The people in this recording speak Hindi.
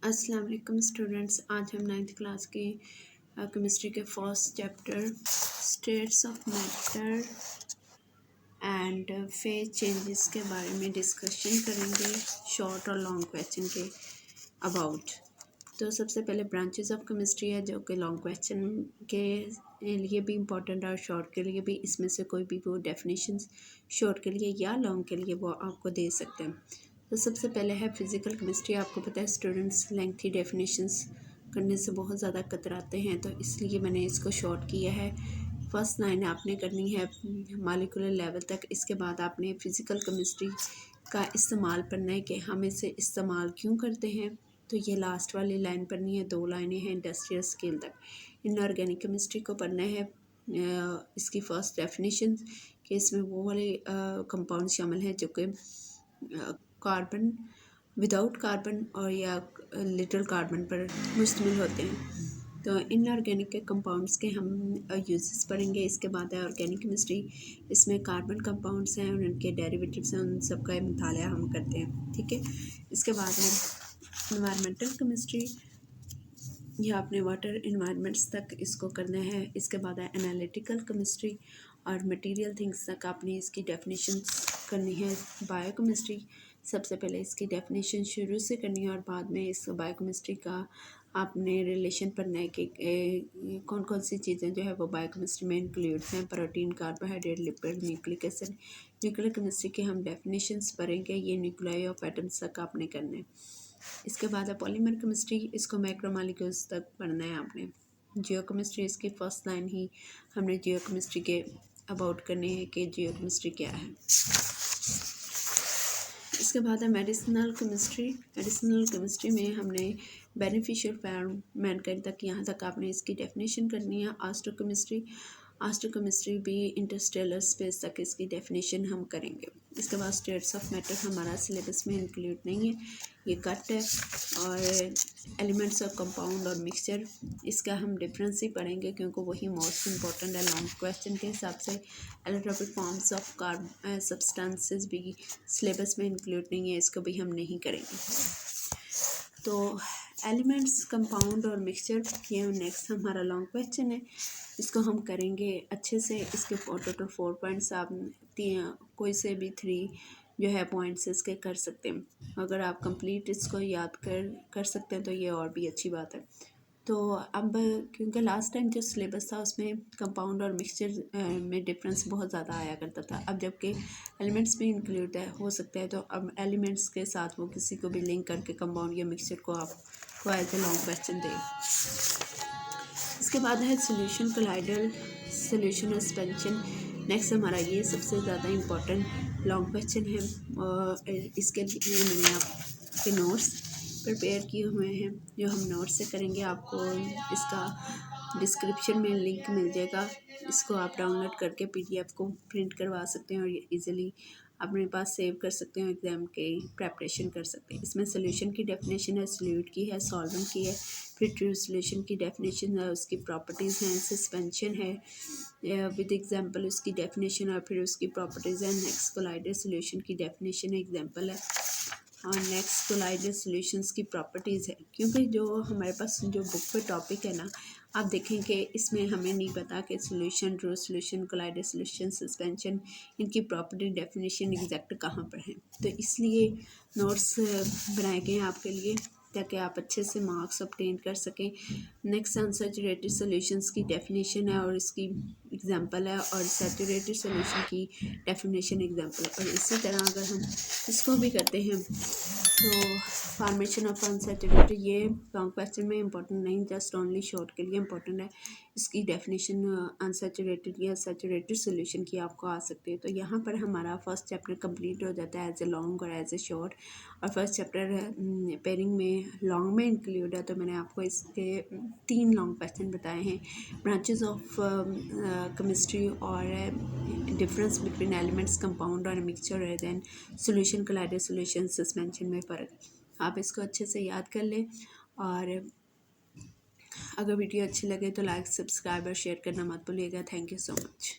अस्सलाम वालेकुम स्टूडेंट्स। आज हम 9th क्लास के केमिस्ट्री के first chapter states of matter and phase changes के बारे में डिस्कशन करेंगे, शॉर्ट और लॉन्ग क्वेश्चन के अबाउट। तो सबसे पहले ब्रांचेस ऑफ केमिस्ट्री है जो कि लॉन्ग क्वेश्चन के लिए भी इम्पोर्टेंट और शॉर्ट के लिए भी। इसमें से कोई भी वो डेफिनेशंस शॉर्ट के लिए या लॉन्ग के लिए वो आपको दे सकते हैं। तो सबसे पहले है फिज़िकल केमिस्ट्री। आपको पता है स्टूडेंट्स लेंथी डेफिनेशंस करने से बहुत ज़्यादा कतराते हैं, तो इसलिए मैंने इसको शॉर्ट किया है। फर्स्ट लाइन आपने करनी है मॉलिक्यूलर लेवल तक, इसके बाद आपने फ़िज़िकल केमिस्ट्री का इस्तेमाल पढ़ना है कि हम इसे इस्तेमाल क्यों करते हैं। तो ये लास्ट वाली लाइन पढ़नी है, 2 लाइनें हैं इंडस्ट्रियल स्केल तक। इनऑर्गेनिक केमिस्ट्री को पढ़ना है इसकी फ़र्स्ट डेफिनेशन कि इसमें वो वाले कंपाउंड शामिल हैं जो कि कार्बन, विदाउट कार्बन और या लिटिल कार्बन पर मुश्तमिल होते हैं। तो इनऑर्गेनिक के कंपाउंड्स के हम यूजेस पढ़ेंगे। इसके बाद है ऑर्गेनिक केमिस्ट्री। इसमें कार्बन कंपाउंड्स हैं और उनके डेरिवेटिव्स हैं, उन सब का मुताला हम करते हैं, ठीक है। इसके बाद है एनवायरमेंटल केमिस्ट्री, यह अपने वाटर इन्वायरमेंट्स तक इसको करना है। इसके बाद है एनालिटिकल केमिस्ट्री और मटेरियल थिंग्स तक आपने इसकी डेफिनेशंस करनी है। बायोकेमिस्ट्री सबसे पहले इसकी डेफिनेशन शुरू से करनी है और बाद में इस बायोकेमिस्ट्री का आपने रिलेशन पढ़ना है कि कौन कौन सी चीज़ें जो है वो बायोकेमिस्ट्री में इंक्लूड्स हैं। Protein, carbohydrate, lipid, nucleic acid. Nuclear chemistry के हम डेफिनेशंस पढ़ेंगे, ये न्यूक्लियाई ऑफ एटम्स तक आपने करने हैं। इसके बाद है पॉलीमर केमिस्ट्री, इसको मैक्रोमॉलिक्यूल्स तक पढ़ना है आपने। जियोकेमिस्ट्री, इसकी फर्स्ट लाइन ही हमने जियोकेमिस्ट्री के अबाउट करनी है कि जियोकेमिस्ट्री क्या है। इसके बाद है मेडिसिनल केमिस्ट्री। मेडिसिनल केमिस्ट्री में हमने बेनिफिशियल फॉर्म मैनकाइंड तक, यहाँ तक आपने इसकी डेफिनेशन करनी है। आस्ट्रोकेमिस्ट्री, आस्ट्रोकेमिस्ट्री भी इंटरस्टेलर स्पेस तक इसकी डेफिनेशन हम करेंगे। इसके बाद स्टेट्स ऑफ मैटर हमारा सिलेबस में इंक्लूड नहीं है, ये कट है। और एलिमेंट्स ऑफ कंपाउंड और मिक्सचर, इसका हम डिफरेंस ही पढ़ेंगे क्योंकि वही मोस्ट इंपॉर्टेंट है लॉन्ग क्वेश्चन के हिसाब से। एलोट्रोपिक फॉर्म्स ऑफ सब्सटेंसेस भी सिलेबस में इंक्लूड नहीं है, इसको भी हम नहीं करेंगे। तो एलिमेंट्स, कंपाउंड और मिक्सचर, ये नेक्स्ट हमारा लॉन्ग क्वेश्चन है, इसको हम करेंगे अच्छे से। इसके टोटल 4 पॉइंट्स, आप कोई से भी 3 जो है पॉइंट्स इसके कर सकते हैं। अगर आप कंप्लीट इसको याद कर सकते हैं तो ये और भी अच्छी बात है। तो अब क्योंकि लास्ट टाइम जो सिलेबस था उसमें कंपाउंड और मिक्सचर में डिफरेंस बहुत ज़्यादा आया करता था, अब जबकि एलिमेंट्स भी इंक्लूड हो सकते हैं तो अब एलिमेंट्स के साथ वो किसी को भी लिंक करके कंपाउंड या मिक्सचर को आपको एज ए लॉन्ग क्वेश्चन दे। इसके बाद है सोल्यूशन कोलाइडल, सोल्यूशन और सस्पेंशन। नेक्स्ट हमारा ये सबसे ज़्यादा इम्पोर्टेंट लॉन्ग क्वेश्चन है। इसके लिए मैंने आपके नोट्स प्रिपेयर किए हुए हैं जो हम नोट से करेंगे। आपको इसका डिस्क्रिप्शन में लिंक मिल जाएगा, इसको आप डाउनलोड करके PDF को प्रिंट करवा सकते हैं और इजीली अपने पास सेव कर सकते हैं, एग्ज़ाम के प्रेपरेशन कर सकते हैं। इसमें सोल्यूशन की डेफिनेशन है, सॉल्यूट की है, सॉल्वेंट की है, फिर ट्रू सोल्यूशन की डेफिनेशन है, उसकी प्रॉपर्टीज़ हैं, सस्पेंशन है विद एग्जांपल उसकी डेफिनेशन और फिर उसकी प्रॉपर्टीज़ हैं। नेक्स्ट कोलाइडल सोल्यूशन की डेफिनेशन एग्जांपल है और नेक्स्ट कोलाइडल सॉल्यूशंस की प्रॉपर्टीज़ है। क्योंकि जो हमारे पास जो बुक पे टॉपिक है ना, आप देखें कि इसमें हमें नहीं पता कि solution, true solution, colloidal solution, suspension, इनकी प्रॉपर्टी डेफिनेशन एग्जैक्ट कहाँ पर है। तो इसलिए नोट्स बनाए गए हैं आपके लिए ताकि आप अच्छे से मार्क्स ऑब्टेन कर सकें। नेक्स्ट अनसैचुरेटेड सॉल्यूशंस की डेफिनेशन है और इसकी एग्जांपल है, और सैचुरेटेड सॉल्यूशन की डेफिनेशन एग्जांपल है। और इसी तरह अगर हम इसको भी करते हैं तो फॉर्मेशन ऑफ अनसैचुरेटेड, ये लॉन्ग क्वेश्चन में इंपॉर्टेंट नहीं, जस्ट ओनली शॉर्ट के लिए इंपॉर्टेंट है। इसकी डेफिनेशन अनसैचुरेटेड या सैचुरेटेड सॉल्यूशन की आपको आ सकती है। तो यहाँ पर हमारा फर्स्ट चैप्टर कंप्लीट हो जाता है एज ए लॉन्ग और एज ए शॉर्ट। और फर्स्ट चैप्टर पेयरिंग में लॉन्ग में इंक्लूड है, तो मैंने आपको इसके 3 लॉन्ग क्वेश्चन बताए हैं। ब्रांचेस ऑफ केमिस्ट्री और डिफरेंस बिटवीन एलिमेंट्स, कंपाउंड और मिक्सचर, और then solution, colloidal solution, suspension में फ़र्क। आप इसको अच्छे से याद कर लें और अगर वीडियो अच्छी लगे तो लाइक, सब्सक्राइब और शेयर करना मत भूलिएगा। Thank you so much.